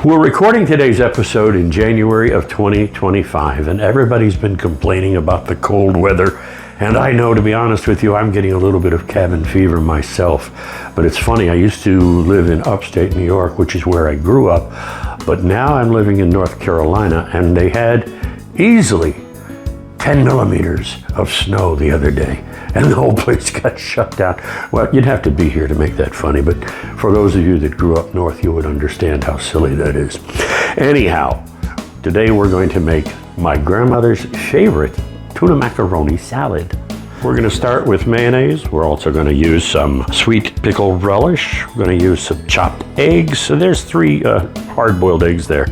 We're recording today's episode in January of 2025, and everybody's been complaining about the cold weather. And I know, to be honest with you, I'm getting a little bit of cabin fever myself. But it's funny, I used to live in upstate New York, which is where I grew up. But now I'm living in North Carolina, and they had easily 10 millimeters of snow the other day, and the whole place got shut down. Well, you'd have to be here to make that funny, but for those of you that grew up north, you would understand how silly that is. Anyhow, today we're going to make my grandmother's favorite tuna macaroni salad. We're going to start with mayonnaise. We're also going to use some sweet pickled relish. We're going to use some chopped eggs. So there's 3 hard-boiled eggs there.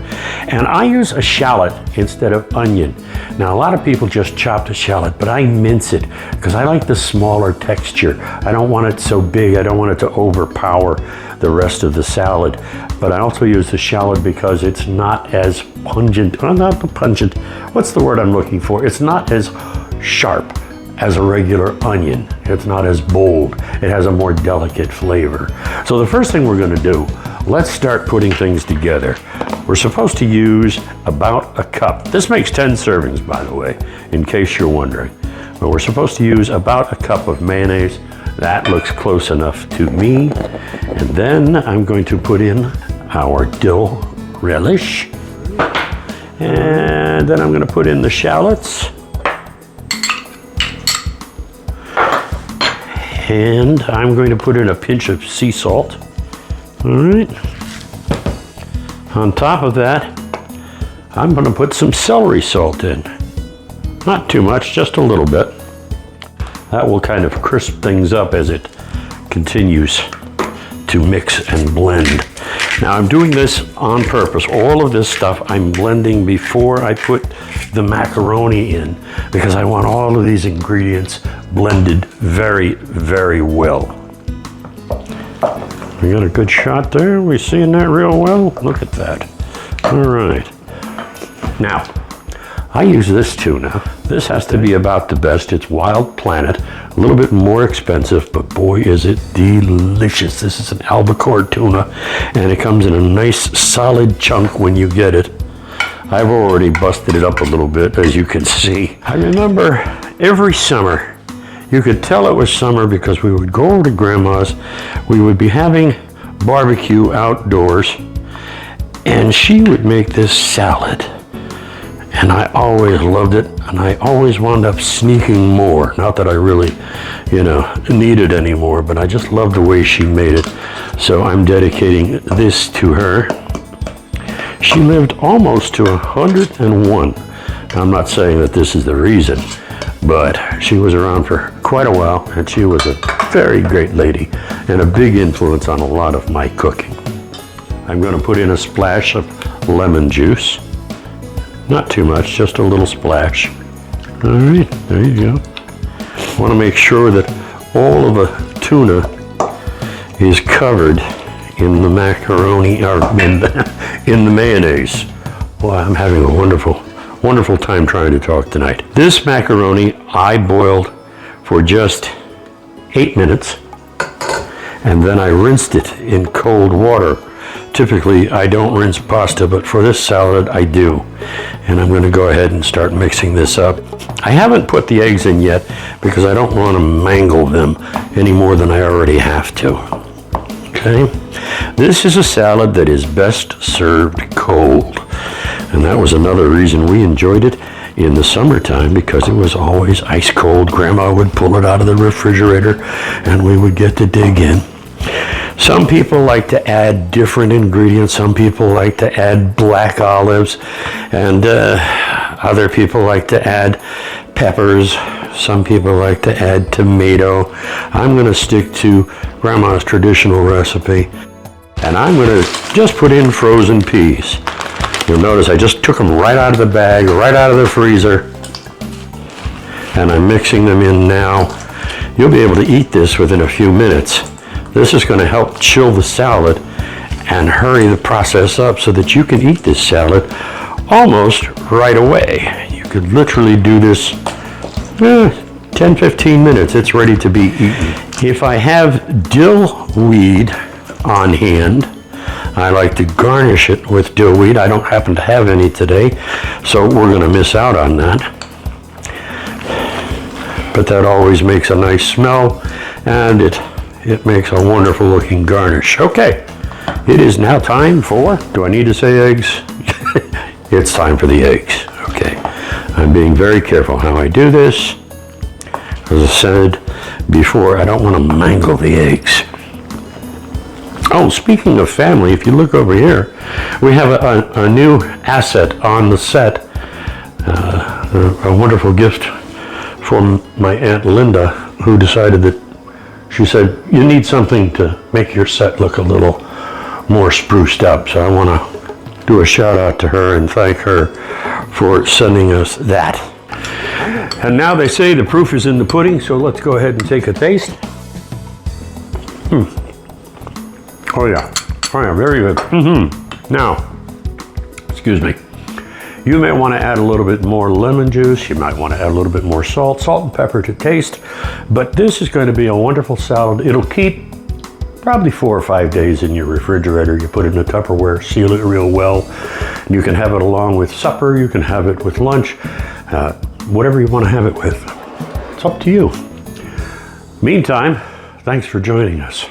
And I use a shallot instead of onion. Now, a lot of people just chop the shallot, but I mince it because I like the smaller texture. I don't want it so big. I don't want it to overpower the rest of the salad. But I also use the shallot because it's not as pungent. Not pungent. What's the word I'm looking for? It's not as sharp as a regular onion. It's not as bold. It has a more delicate flavor. So the first thing we're going to do, let's start putting things together. We're supposed to use about a cup. This makes 10 servings, by the way, in case you're wondering. But we're supposed to use about a cup of mayonnaise. That looks close enough to me. And then I'm going to put in our dill relish. And then I'm going to put in the shallots. And I'm going to put in a pinch of sea salt. All right. On top of that, I'm going to put some celery salt in. Not too much, just a little bit. That will kind of crisp things up as it continues to mix and blend. Now, I'm doing this on purpose. All of this stuff I'm blending before I put the macaroni in because I want all of these ingredients blended very, very well. We got a good shot there. We seeing that real well? Look at that. All right. Now, I use this tuna. This has to be about the best. It's Wild Planet. A little bit more expensive, but boy, is it delicious. This is an albacore tuna, and it comes in a nice solid chunk when you get it. I've already busted it up a little bit, as you can see. I remember every summer, you could tell it was summer because we would go over to Grandma's. We would be having barbecue outdoors, and she would make this salad. And I always loved it, and I always wound up sneaking more. Not that I really, need it anymore, but I just loved the way she made it. So I'm dedicating this to her. She lived almost to 101. I'm not saying that this is the reason, but she was around for quite a while, and she was a very great lady and a big influence on a lot of my cooking. I'm going to put in a splash of lemon juice. Not too much, just a little splash. All right, there you go. Want to make sure that all of the tuna is covered in the macaroni, or in the mayonnaise. Boy, I'm having a wonderful time trying to talk tonight. This macaroni I boiled for just 8 minutes, and then I rinsed it in cold water. Typically, I don't rinse pasta, but for this salad, I do. And I'm going to go ahead and start mixing this up. I haven't put the eggs in yet because I don't want to mangle them any more than I already have to. Okay? This is a salad that is best served cold. And that was another reason we enjoyed it in the summertime, because it was always ice cold. Grandma would pull it out of the refrigerator and we would get to dig in. Some people like to add different ingredients. Some people like to add black olives, and other people like to add peppers. Some people like to add tomato. I'm going to stick to Grandma's traditional recipe, and I'm going to just put in frozen peas. You'll notice I just took them right out of the bag, right out of the freezer, and I'm mixing them in now. You'll be able to eat this within a few minutes. This is going to help chill the salad and hurry the process up so that you can eat this salad almost right away. You could literally do this 10-15 minutes. It's ready to be eaten. If I have dill weed on hand, I like to garnish it with dill weed. I don't happen to have any today, so we're going to miss out on that. But that always makes a nice smell, and it makes a wonderful looking garnish. Okay, it is now time for, do I need to say eggs? It's time for the eggs. Okay, I'm being very careful how I do this. As I said before, I don't want to mangle the eggs. Oh, speaking of family, if you look over here, we have a new asset on the set, a wonderful gift from my Aunt Linda, who decided that, she said, you need something to make your set look a little more spruced up. So I want to do a shout out to her and thank her for sending us that. And now they say the proof is in the pudding, so let's go ahead and take a taste. Oh yeah, very good. Now, excuse me. You may want to add a little bit more lemon juice. You might want to add a little bit more salt and pepper to taste. But this is going to be a wonderful salad. It'll keep probably 4 or 5 days in your refrigerator. You put it in a Tupperware, seal it real well. You can have it along with supper. You can have it with lunch. Whatever you want to have it with. It's up to you. Meantime, thanks for joining us.